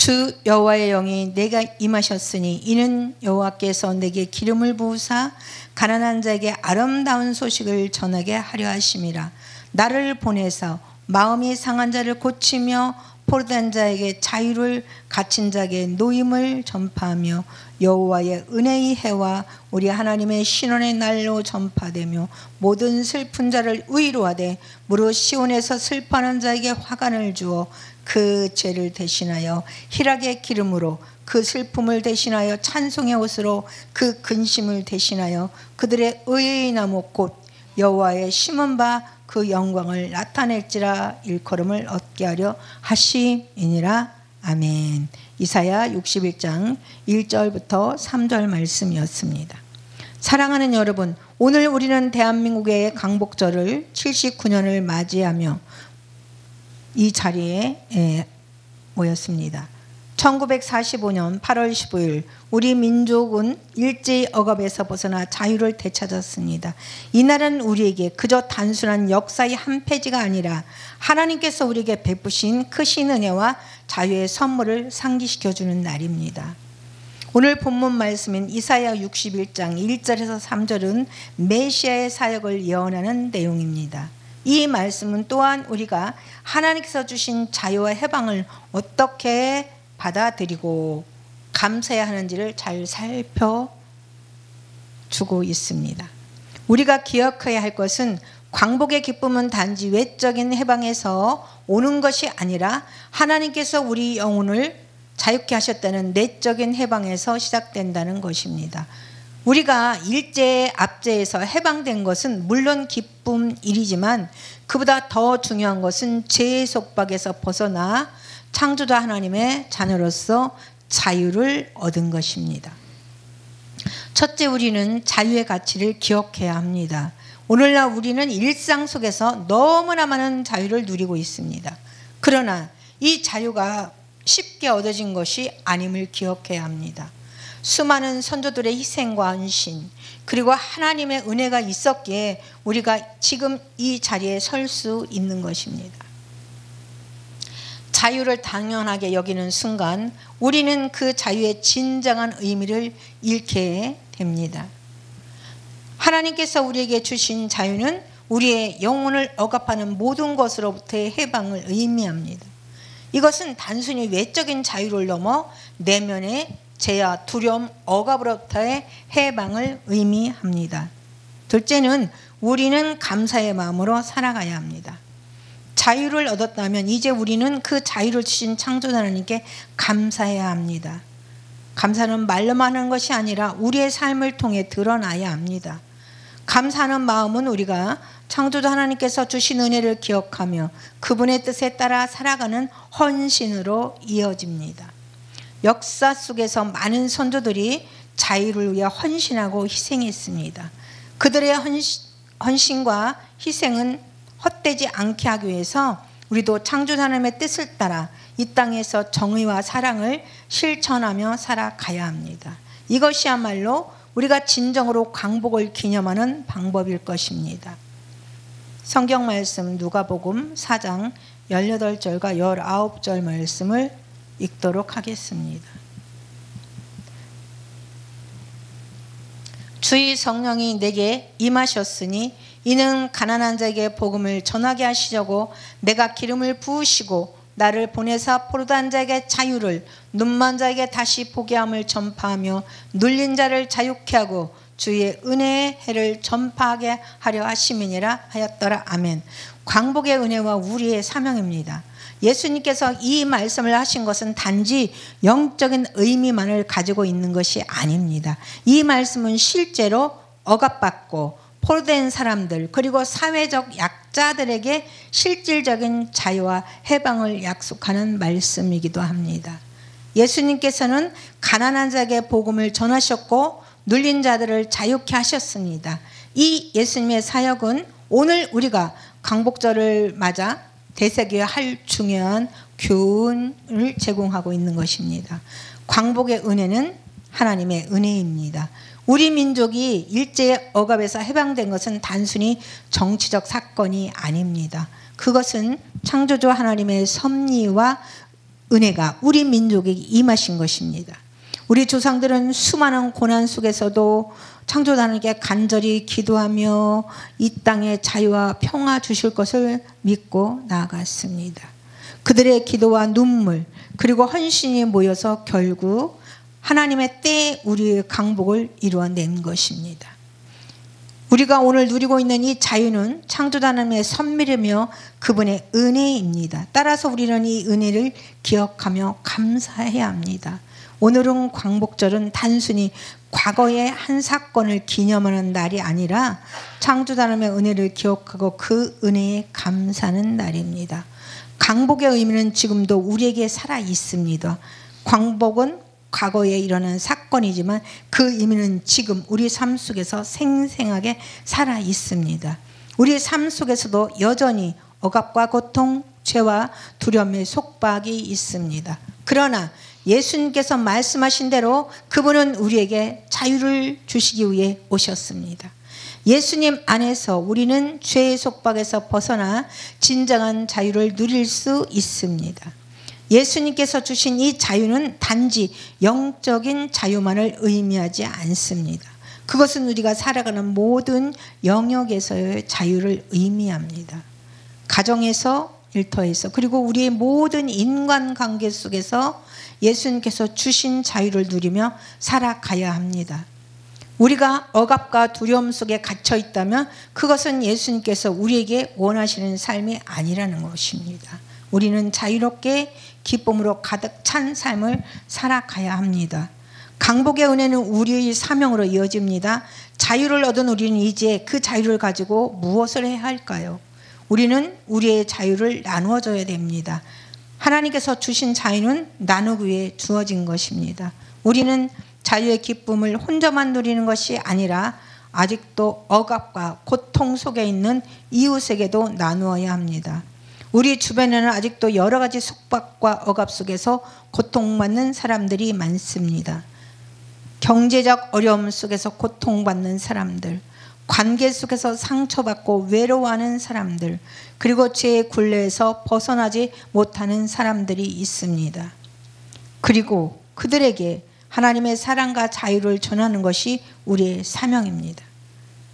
주 여호와의 영이 내가 임하셨으니 이는 여호와께서 내게 기름을 부으사 가난한 자에게 아름다운 소식을 전하게 하려 하심이라. 나를 보내서 마음이 상한 자를 고치며 포로된 자에게 자유를, 갇힌 자에게 노임을 전파하며 여호와의 은혜의 해와 우리 하나님의 신원의 날로 전파되며 모든 슬픈 자를 의로하되 무릇 시온에서 슬퍼하는 자에게 화관을 주어 그 죄를 대신하여 희락의 기름으로 그 슬픔을 대신하여 찬송의 옷으로 그 근심을 대신하여 그들의 의의 나무 곧 여호와의 심은 바 그 영광을 나타낼지라 일컬음을 얻게 하려 하심이니라. 아멘. 이사야 61장 1절부터 3절 말씀이었습니다. 사랑하는 여러분, 오늘 우리는 대한민국의 강복절을 79년을 맞이하며 이 자리에 모였습니다. 1945년 8월 15일 우리 민족은 일제의 억압에서 벗어나 자유를 되찾았습니다. 이날은 우리에게 그저 단순한 역사의 한 페이지가 아니라 하나님께서 우리에게 베푸신 크신 은혜와 자유의 선물을 상기시켜주는 날입니다. 오늘 본문 말씀인 이사야 61장 1절에서 3절은 메시아의 사역을 예언하는 내용입니다. 이 말씀은 또한 우리가 하나님께서 주신 자유와 해방을 어떻게 받아들이고 감사해야 하는지를 잘 살펴주고 있습니다. 우리가 기억해야 할 것은 광복의 기쁨은 단지 외적인 해방에서 오는 것이 아니라 하나님께서 우리 영혼을 자유케 하셨다는 내적인 해방에서 시작된다는 것입니다. 우리가 일제의 압제에서 해방된 것은 물론 기쁨 일이지만 그보다 더 중요한 것은 죄의 속박에서 벗어나 창조자 하나님의 자녀로서 자유를 얻은 것입니다. 첫째, 우리는 자유의 가치를 기억해야 합니다. 오늘날 우리는 일상 속에서 너무나 많은 자유를 누리고 있습니다. 그러나 이 자유가 쉽게 얻어진 것이 아님을 기억해야 합니다. 수많은 선조들의 희생과 헌신, 그리고 하나님의 은혜가 있었기에 우리가 지금 이 자리에 설 수 있는 것입니다. 자유를 당연하게 여기는 순간 우리는 그 자유의 진정한 의미를 잃게 됩니다. 하나님께서 우리에게 주신 자유는 우리의 영혼을 억압하는 모든 것으로부터의 해방을 의미합니다. 이것은 단순히 외적인 자유를 넘어 내면의 죄와 두려움, 억압으로부터의 해방을 의미합니다. 둘째는 우리는 감사의 마음으로 살아가야 합니다. 자유를 얻었다면 이제 우리는 그 자유를 주신 창조자 하나님께 감사해야 합니다. 감사는 말로만 하는 것이 아니라 우리의 삶을 통해 드러나야 합니다. 감사하는 마음은 우리가 창조자 하나님께서 주신 은혜를 기억하며 그분의 뜻에 따라 살아가는 헌신으로 이어집니다. 역사 속에서 많은 선조들이 자유를 위해 헌신하고 희생했습니다. 그들의 헌신과 희생은 헛되지 않게 하기 위해서 우리도 창조자 하나님의 뜻을 따라 이 땅에서 정의와 사랑을 실천하며 살아가야 합니다. 이것이야말로 우리가 진정으로 광복을 기념하는 방법일 것입니다. 성경 말씀 누가복음 4장 18절과 19절 말씀을 읽도록 하겠습니다. 주의 성령이 내게 임하셨으니 이는 가난한 자에게 복음을 전하게 하시려고 내가 기름을 부으시고 나를 보내사 포로된 자에게 자유를, 눈먼 자에게 다시 보게 함을 전파하며 눌린 자를 자유케 하고 주의 은혜의 해를 전파하게 하려 하심이니라 하였더라. 아멘. 광복의 은혜와 우리의 사명입니다. 예수님께서 이 말씀을 하신 것은 단지 영적인 의미만을 가지고 있는 것이 아닙니다. 이 말씀은 실제로 억압받고 포로된 사람들 그리고 사회적 약자들에게 실질적인 자유와 해방을 약속하는 말씀이기도 합니다. 예수님께서는 가난한 자에게 복음을 전하셨고 눌린 자들을 자유케 하셨습니다. 이 예수님의 사역은 오늘 우리가 광복절을 맞아 되새겨야 할 중요한 교훈을 제공하고 있는 것입니다. 광복의 은혜는 하나님의 은혜입니다. 우리 민족이 일제의 억압에서 해방된 것은 단순히 정치적 사건이 아닙니다. 그것은 창조주 하나님의 섭리와 은혜가 우리 민족에게 임하신 것입니다. 우리 조상들은 수많은 고난 속에서도 창조주 하나님께 간절히 기도하며 이 땅에 자유와 평화 주실 것을 믿고 나아갔습니다. 그들의 기도와 눈물 그리고 헌신이 모여서 결국 하나님의 때에 우리의 강복을 이루어낸 것입니다. 우리가 오늘 누리고 있는 이 자유는 창조주 하나님의 선물이며 그분의 은혜입니다. 따라서 우리는 이 은혜를 기억하며 감사해야 합니다. 오늘은 광복절은 단순히 과거의 한 사건을 기념하는 날이 아니라 창조주 하나님의 은혜를 기억하고 그 은혜에 감사하는 날입니다. 광복의 의미는 지금도 우리에게 살아 있습니다. 광복은 과거에 일어난 사건이지만 그 의미는 지금 우리 삶 속에서 생생하게 살아 있습니다. 우리 삶 속에서도 여전히 억압과 고통, 죄와 두려움의 속박이 있습니다. 그러나 예수님께서 말씀하신 대로 그분은 우리에게 자유를 주시기 위해 오셨습니다. 예수님 안에서 우리는 죄의 속박에서 벗어나 진정한 자유를 누릴 수 있습니다. 예수님께서 주신 이 자유는 단지 영적인 자유만을 의미하지 않습니다. 그것은 우리가 살아가는 모든 영역에서의 자유를 의미합니다. 가정에서, 일터에서, 그리고 우리의 모든 인간관계 속에서 예수님께서 주신 자유를 누리며 살아가야 합니다. 우리가 억압과 두려움 속에 갇혀 있다면 그것은 예수님께서 우리에게 원하시는 삶이 아니라는 것입니다. 우리는 자유롭게 기쁨으로 가득 찬 삶을 살아가야 합니다. 강복의 은혜는 우리의 사명으로 이어집니다. 자유를 얻은 우리는 이제 그 자유를 가지고 무엇을 해야 할까요? 우리는 우리의 자유를 나누어 줘야 됩니다. 하나님께서 주신 자유는 나누기 위해 주어진 것입니다. 우리는 자유의 기쁨을 혼자만 누리는 것이 아니라 아직도 억압과 고통 속에 있는 이웃에게도 나누어야 합니다. 우리 주변에는 아직도 여러 가지 속박과 억압 속에서 고통받는 사람들이 많습니다. 경제적 어려움 속에서 고통받는 사람들, 관계 속에서 상처받고 외로워하는 사람들, 그리고 죄의 굴레에서 벗어나지 못하는 사람들이 있습니다. 그리고 그들에게 하나님의 사랑과 자유를 전하는 것이 우리의 사명입니다.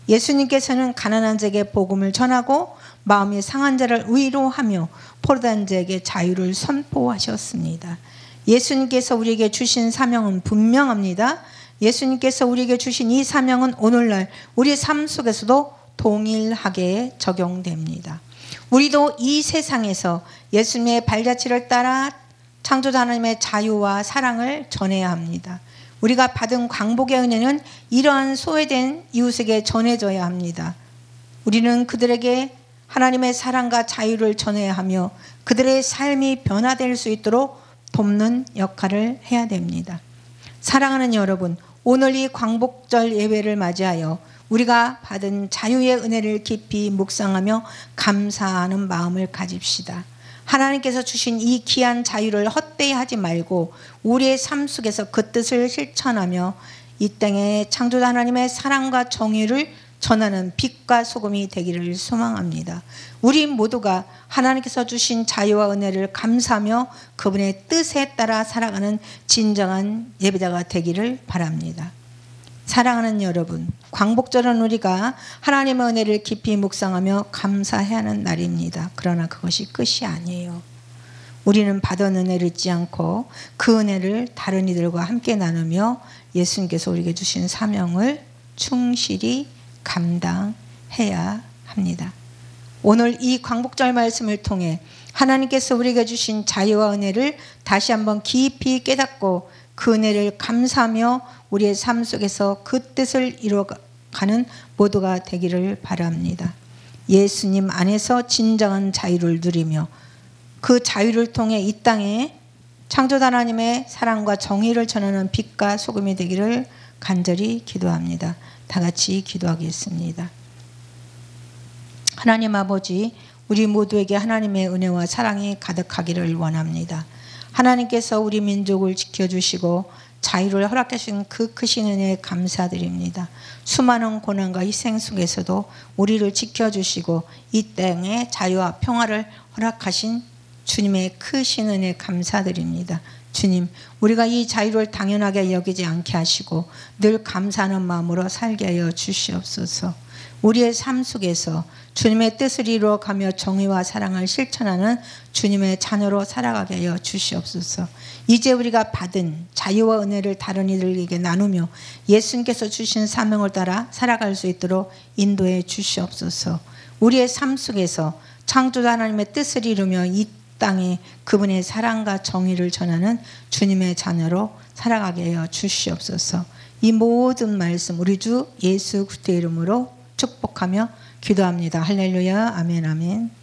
예수님께서는 가난한 자에게 복음을 전하고 마음이 상한 자를 위로하며 포로된 자에게 자유를 선포하셨습니다. 예수님께서 우리에게 주신 사명은 분명합니다. 예수님께서 우리에게 주신 이 사명은 오늘날 우리 삶 속에서도 동일하게 적용됩니다. 우리도 이 세상에서 예수님의 발자취를 따라 창조주 하나님의 자유와 사랑을 전해야 합니다. 우리가 받은 광복의 은혜는 이러한 소외된 이웃에게 전해져야 합니다. 우리는 그들에게 하나님의 사랑과 자유를 전해야 하며 그들의 삶이 변화될 수 있도록 돕는 역할을 해야 됩니다. 사랑하는 여러분, 오늘 이 광복절 예배를 맞이하여 우리가 받은 자유의 은혜를 깊이 묵상하며 감사하는 마음을 가집시다. 하나님께서 주신 이 귀한 자유를 헛되이 하지 말고 우리의 삶 속에서 그 뜻을 실천하며 이 땅에 창조주 하나님의 사랑과 정의를 전하는 빛과 소금이 되기를 소망합니다. 우리 모두가 하나님께서 주신 자유와 은혜를 감사하며 그분의 뜻에 따라 살아가는 진정한 예배자가 되기를 바랍니다. 사랑하는 여러분, 광복절은 우리가 하나님의 은혜를 깊이 묵상하며 감사해야 하는 날입니다. 그러나 그것이 끝이 아니에요. 우리는 받은 은혜를 잊지 않고 그 은혜를 다른 이들과 함께 나누며 예수님께서 우리에게 주신 사명을 충실히 감당해야 합니다. 오늘 이 광복절 말씀을 통해 하나님께서 우리에게 주신 자유와 은혜를 다시 한번 깊이 깨닫고 그 은혜를 감사하며 우리의 삶 속에서 그 뜻을 이루어가는 모두가 되기를 바랍니다. 예수님 안에서 진정한 자유를 누리며 그 자유를 통해 이 땅에 창조주 하나님의 사랑과 정의를 전하는 빛과 소금이 되기를 간절히 기도합니다. 다 같이 기도하겠습니다. 하나님 아버지, 우리 모두에게 하나님의 은혜와 사랑이 가득하기를 원합니다. 하나님께서 우리 민족을 지켜주시고 자유를 허락해 주신 그 크신 은혜에 감사드립니다. 수많은 고난과 희생 속에서도 우리를 지켜주시고 이 땅에 자유와 평화를 허락하신 주님의 크신 은혜 감사드립니다. 주님, 우리가 이 자유를 당연하게 여기지 않게 하시고 늘 감사하는 마음으로 살게 하여 주시옵소서. 우리의 삶 속에서 주님의 뜻을 이루어가며 정의와 사랑을 실천하는 주님의 자녀로 살아가게 하여 주시옵소서. 이제 우리가 받은 자유와 은혜를 다른 이들에게 나누며 예수님께서 주신 사명을 따라 살아갈 수 있도록 인도해 주시옵소서. 우리의 삶 속에서 창조자 하나님의 뜻을 이루며 이 땅에 그분의 사랑과 정의를 전하는 주님의 자녀로 살아가게 하여 주시옵소서. 이 모든 말씀 우리 주 예수 그리스도의 이름으로 축복하며 기도합니다. 할렐루야. 아멘 아멘.